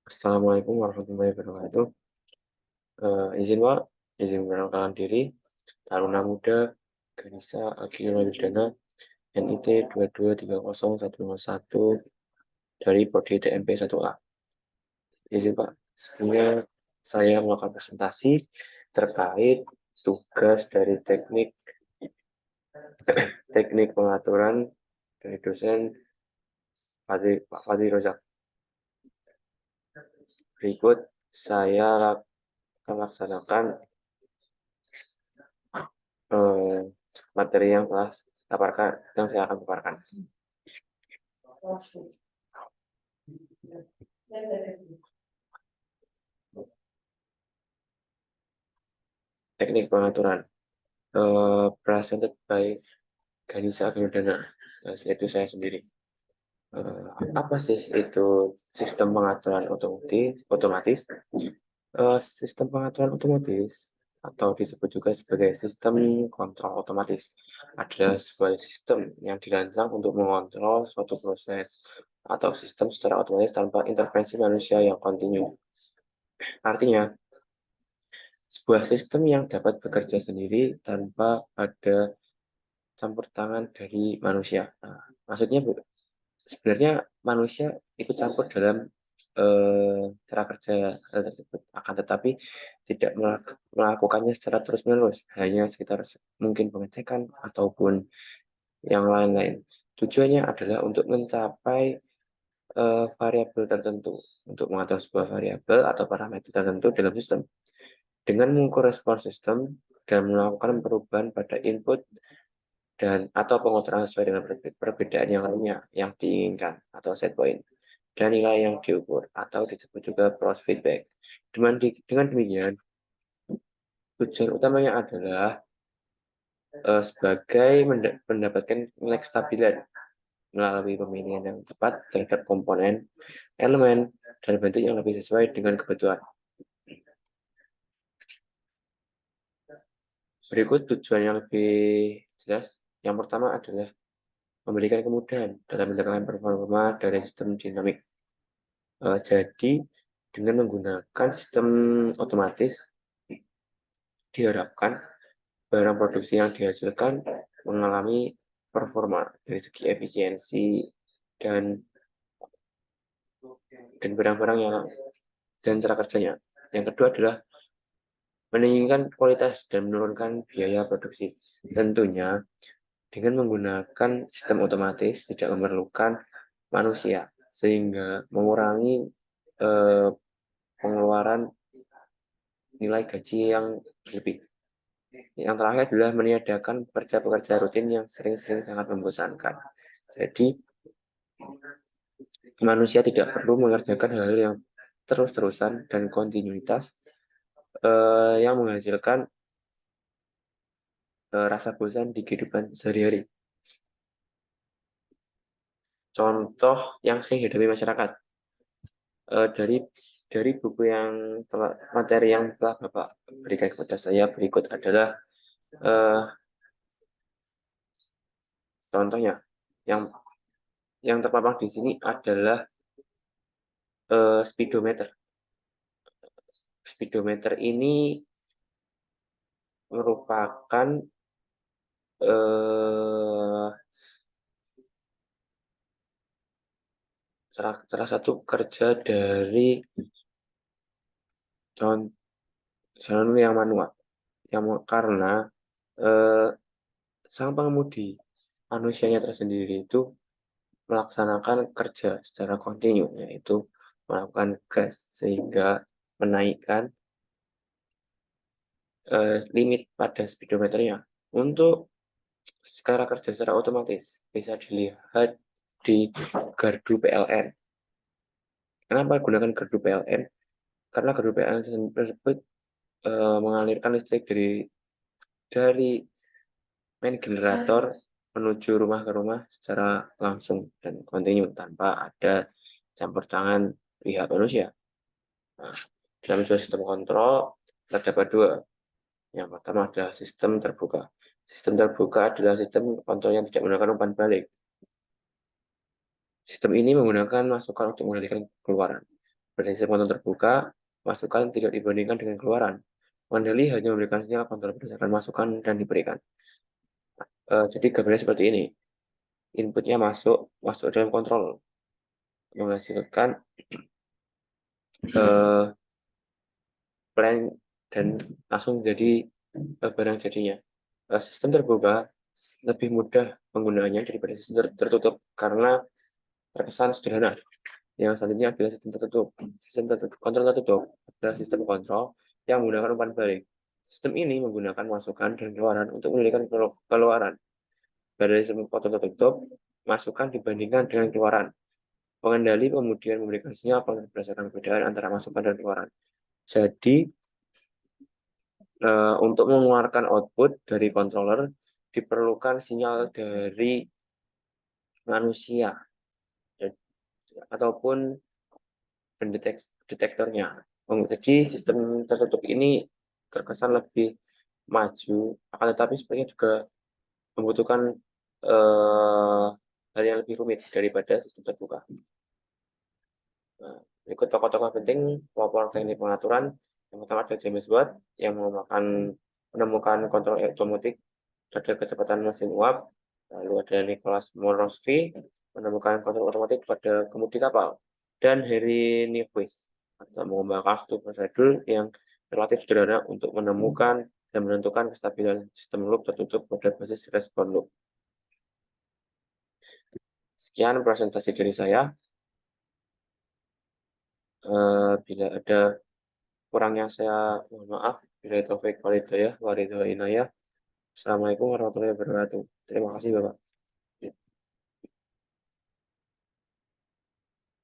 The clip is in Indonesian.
Assalamualaikum warahmatullahi wabarakatuh. Izin Pak, izin memperkenalkan diri. Taruna Muda Ganesha Agila Wildana NIT 2230101 dari Prodi TMP 1A. Izin Pak, sebelumnya saya melakukan presentasi terkait tugas dari teknik pengaturan dari dosen Pak Fadli Rozak. Berikut saya akan laksanakan materi yang telah saya akan paparkan. Teknik pengaturan presented by Ganesha Agila, yaitu saya sendiri. Apa sih itu sistem pengaturan otomatis? Sistem pengaturan otomatis atau disebut juga sebagai sistem kontrol otomatis adalah sebuah sistem yang dirancang untuk mengontrol suatu proses atau sistem secara otomatis tanpa intervensi manusia yang kontinu. Artinya, sebuah sistem yang dapat bekerja sendiri tanpa ada campur tangan dari manusia. Nah, maksudnya sebenarnya manusia ikut campur dalam cara kerja hal tersebut, akan tetapi tidak melakukannya secara terus-menerus, hanya sekitar mungkin pengecekan ataupun yang lain-lain. Tujuannya adalah untuk mencapai variabel tertentu, untuk mengatur sebuah variabel atau parameter tertentu dalam sistem. Dengan mengukur respon sistem dan melakukan perubahan pada input dan atau pengaturan sesuai dengan perbedaan yang lainnya yang diinginkan atau set point dan nilai yang diukur atau disebut juga cross feedback. Dengan demikian, tujuan utamanya adalah sebagai mendapatkan nilai kestabilan melalui pemilihan yang tepat terhadap komponen, elemen, dan bentuk yang lebih sesuai dengan kebutuhan. Berikut tujuan yang lebih jelas. Yang pertama adalah memberikan kemudahan dalam mendapatkan performa dari sistem dinamik. Jadi, dengan menggunakan sistem otomatis, diharapkan barang produksi yang dihasilkan mengalami performa dari segi efisiensi dan barang-barang dan cara kerjanya. Yang kedua adalah meningkatkan kualitas dan menurunkan biaya produksi. Tentunya dengan menggunakan sistem otomatis tidak memerlukan manusia, sehingga mengurangi pengeluaran nilai gaji yang lebih. Yang terakhir adalah meniadakan pekerja-pekerja rutin yang sering-sering sangat membosankan. Jadi, manusia tidak perlu mengerjakan hal-hal yang terus-terusan dan kontinuitas yang menghasilkan rasa bosan di kehidupan sehari-hari. Contoh yang sering dihadapi masyarakat dari buku materi yang telah Bapak berikan kepada saya berikut adalah contohnya yang terpampang di sini adalah speedometer. Speedometer ini merupakan salah satu kerja dari John yang manual, karena sang pengemudi manusianya tersendiri itu melaksanakan kerja secara kontinu, yaitu melakukan gas sehingga menaikkan limit pada speedometernya. Untuk skala kerja secara otomatis bisa dilihat di gardu PLN. Kenapa gunakan gardu PLN? Karena gardu PLN tersebut mengalirkan listrik dari main generator menuju rumah ke rumah secara langsung dan kontinu tanpa ada campur tangan pihak manusia. Nah, dalam sebuah sistem kontrol terdapat dua. Yang pertama adalah sistem terbuka. Sistem terbuka adalah sistem kontrol yang tidak menggunakan umpan balik. Sistem ini menggunakan masukan untuk mengendalikan keluaran. Pada sistem kontrol terbuka, masukan tidak dibandingkan dengan keluaran. Pengendali hanya memberikan sinyal kontrol berdasarkan masukan dan diberikan. Jadi gambarnya seperti ini. Inputnya masuk dalam kontrol, menghasilkan plan dan langsung jadi barang jadinya. Sistem terbuka lebih mudah penggunaannya daripada sistem tertutup karena terkesan sederhana. Yang selanjutnya adalah sistem tertutup. Sistem tertutup, kontrol tertutup adalah sistem kontrol yang menggunakan umpan balik. Sistem ini menggunakan masukan dan keluaran untuk mengendalikan keluaran. Pada sistem kontrol tertutup, masukan dibandingkan dengan keluaran. Pengendali kemudian memberikan sinyal berdasarkan perbedaan antara masukan dan keluaran. Jadi, untuk mengeluarkan output dari controller, diperlukan sinyal dari manusia ataupun detektornya. Jadi sistem tertutup ini terkesan lebih maju, akan tetapi sebenarnya juga membutuhkan hal yang lebih rumit daripada sistem terbuka. Nah, berikut tokoh-tokoh penting pelopor teknik pengaturan. Yang pertama ada James Watt yang menemukan kontrol otomatik pada kecepatan mesin uap. Lalu ada Nicholas Morosky menemukan kontrol otomatik pada kemudi kapal. Dan Harry Nykvist atau mengembangkan satu prosedur yang relatif sederhana untuk menemukan dan menentukan kestabilan sistem loop tertutup pada basis respon loop. Sekian presentasi dari saya. Bila ada kurangnya saya mohon maaf. Bila taufik walhidayah, waridho inayah. Assalamualaikum warahmatullahi wabarakatuh. Terima kasih Bapak.